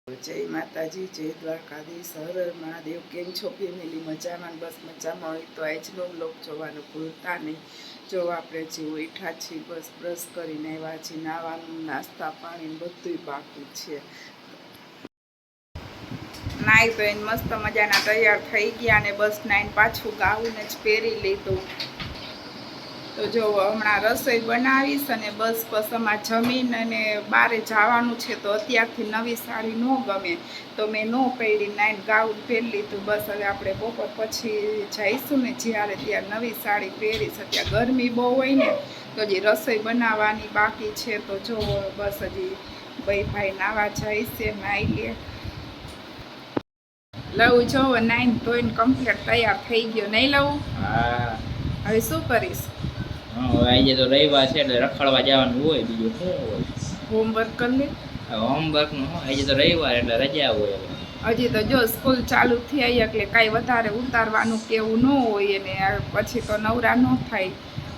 જય માતાજી, જય દ્વારકાધીશ, હર હર મહાદેવ। કેમ છો ફેમિલી? મજામાં? બસ મજામાં હોય તો આજનો બ્લોગ જોવાનું ભૂલતા નહીં। જો આપણે જે ઉઠ્યા છીએ, બસ બ્રશ કરીને આવ્યા છીએ, નાવાનું નાસ્તા પાણી બધું બાકી છે। નાઈ તો એને મસ્ત મજાના તૈયાર થઈ ગયા અને બસ નાઈને પાછું ગાઉન જ પહેરી લીધું। તો જો હમણાં રસોઈ બનાવીશ અને બસ અમારે જમીન અને બહારે જવાનું છે। તો અત્યારથી નવી સાડી ન ગમે તો મેં ન પહેરી, નાઈન ગાઉન પહેરી લીધું। બસ હવે આપણે બપોર પછી જઈશું ને જ્યારે ત્યાં નવી સાડી પહેરીશ। અત્યારે ગરમી બહુ હોય ને તો હજી રસોઈ બનાવવાની બાકી છે। તો જો બસ હજી ભાઈ નાવા જાય છે, નાઈ લે લઉં। જો નાઈન ધોઈને કમ્પ્લીટ તૈયાર થઈ ગયો, નહીં લઉં? હા, હવે શું કરીશ? આજે તો રવિવાર છે એટલે રખડવા જવાનું હોય, બીજું શું હોય? હોમવર્ક કરી લે। હોમવર્ક નું આજે તો રવિવાર એટલે રજા હોય। હજી તો જો સ્કૂલ ચાલુ થઈ એટલે કાંઈ વધારે ઉતારવાનું કેવું ન હોય ને પછી તો નવરા ન થાય।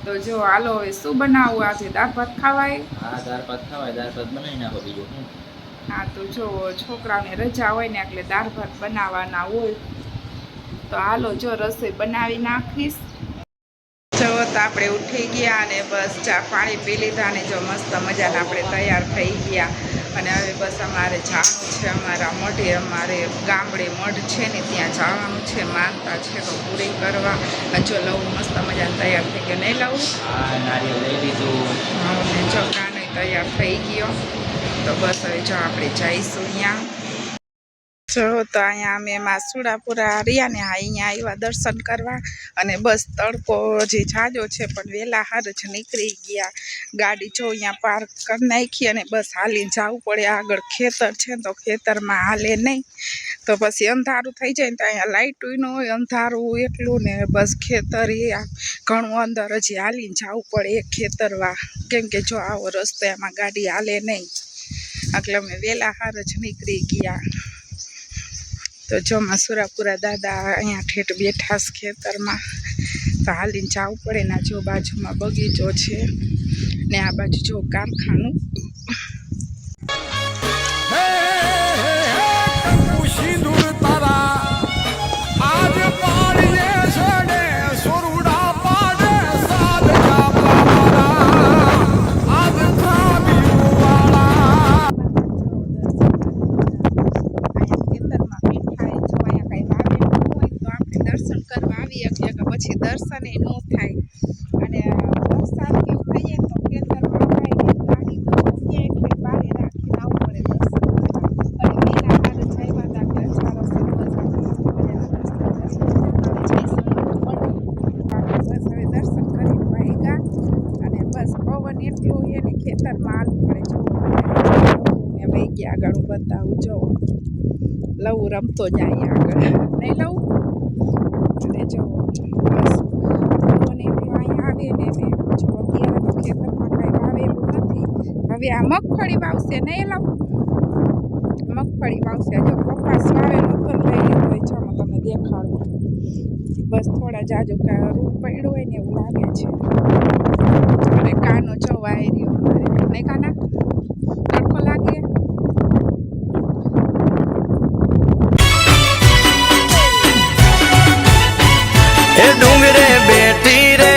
તો જો હાલો હવે શું બનાવવું? આજે દાળ ભાત ખાવાય? હા, દાળ ભાત ખાવાય, દાળ ભાત બનાવી નાખો, બીજું શું? હા, તો જો છોકરાઓને રજા હોય ને એટલે દાળ ભાત બનાવવાના હોય। તો હાલો જો રસોઈ બનાવી નાખીશ। જો તો આપણે ઉઠી ગયા અને બસ ચા પાણી પી લીધા અને જો મસ્ત મજાના આપણે તૈયાર થઈ ગયા અને હવે બસ અમારે જવાનું છે અમારા મઢે। અમારે ગામડે મઢ છે ને ત્યાં જવાનું છે, માનતા છે તો પૂરી કરવા। જો લઉં મસ્ત મજાના તૈયાર થઈ ગયો, નહીં લઉં? હા, નારિયેળ લઈ લીધું। અને જો કાનો તૈયાર થઈ ગયો। તો બસ હવે જો આપણે જઈશું અહીંયા। જો તો અહીંયા અમે માસુડાપુરા રહ્યા ને અહીંયા આવ્યા દર્શન કરવા અને બસ તડકો જે જાજો છે પણ વહેલા હાર જ નીકળી ગયા। ગાડી જો અહીંયા પાર્ક કરી નાખી અને બસ હાલીને જવું પડે। આગળ ખેતર છે તો ખેતરમાં હાલે નહીં તો પછી અંધારું થઈ જાય ને તો અહીંયા લાઇટું ન હોય, અંધારું એટલું ને બસ ખેતર એ ઘણું અંદર હજી હાલીને જવું પડે એક ખેતરમાં, કેમ કે જો આવો રસ્તો એમાં ગાડી હાલે નહીં એટલે અમે વહેલા હાર જ નીકળી ગયા। તો જો માસુરાપુરા દાદા અહીંયા ઠેઠ બેઠા છે ખેતરમાં તો હાલીને જવું પડે ને। જો બાજુમાં બગીચો છે ને આ બાજુ જો કારખાનું। પછી દર્શન એ ન થાય અને વરસાદ કેવું થઈ જાય તો ખેતરમાં થાય ને ગાડી તો ક્યાંય બારે રાખીને આવવું પડે દર્શન કરવા અને મેલા હાર જઈવા હતા કે ચાલો બસ હવે દર્શન કરીને ભાગ્યા અને બસ પવન એટલું હોય ને ખેતરમાં હાલવું પડે। જો મેં વહી ગયા આગળ હું બતાવું, જો લઉં રમતો જાય આગળ, નહીં લઉં? અને જો બસ પવન એટલું અહીંયા આવે ને જો અત્યારે તો ખેતરમાં કાંઈ વાવેલું નથી। હવે આ મગફળી વાવશે, નહીં લઉં? મગફળી વાવશે। જો કપાસ વાવેલો હતો ને લઈ લીધો હોય, ચાલો તમને દેખાડું। બસ થોડા જાજુ રૂપ પડ્યું હોય ને એવું લાગે છે અને કાનો જો વાય રહ્યો મારે, નહીં કાના? તડકો લાગે? એ ડુંગરે બેઠી રે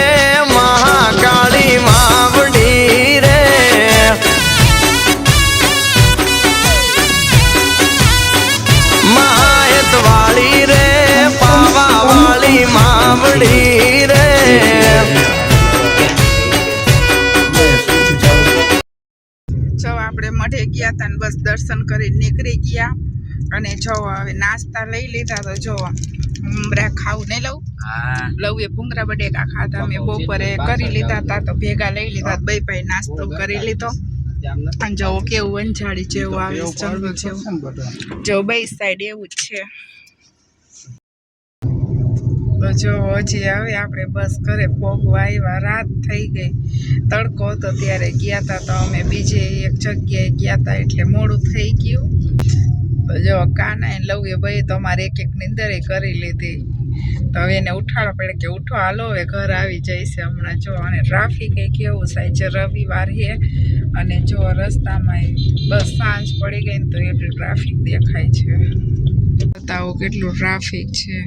મહાકાળી માવડી રે, મહાયત વાળી રે પાવા વાળી માવડી રે। જો આપણે મઢે ગયા હતા ને બસ દર્શન કરી નીકળી ગયા અને જો હવે નાસ્તા લઈ લીધા। તો જો ભૂંગળા ખાવું, નહીં લઉં? હા, લઉં એ ભૂંગળા બટેકા ખાતા મેં બપોરે કરી લીધા હતા તો ભેગા લઈ લીધા। બે ભાઈ નાસ્તો કરી લીધો અને જો કેવું અંજાડી જેવું આવે જંગલ જેવું, જો બે સાઈડ એવું જ છે। તો જો હજી હવે આપણે બસ ઘરે પહોંચવા આવ્યા, રાત થઈ ગઈ, તડકો હતો ત્યારે ગયા હતા તો અમે બીજે એક જગ્યાએ ગયા હતા એટલે મોડું થઈ ગયું। તો જો કાના એ લઉં એ ભાઈ તો અમારે એક નિંદરે કરી લીધી તો હવે એને ઉઠાડો પડે કે ઉઠો હાલો હવે ઘર આવી જઈશે હમણાં। જો અને ટ્રાફિક એ કેવું થાય છે, રવિવાર છે અને જો રસ્તામાં બસ સાંજ પડી ગઈ ને તો એટલું ટ્રાફિક દેખાય છે. બતાવો કેટલું ટ્રાફિક છે.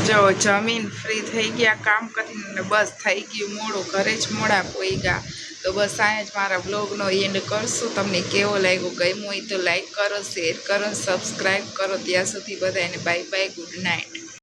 જો જમીન ફ્રી થઈ ગયા કામ કરીને, બસ થઈ ગયું મોડું, ઘરે જ મોડા પોઈગા. તો બસ અહીંયા જ મારા બ્લોગનો એન્ડ કરશું. તમને કેવો લાગ્યો, ગમ્યું હોય તો લાઈક કરો, શેર કરો, સબસ્ક્રાઈબ કરો. ત્યાં સુધી બધાને બાય બાય, ગુડ નાઇટ.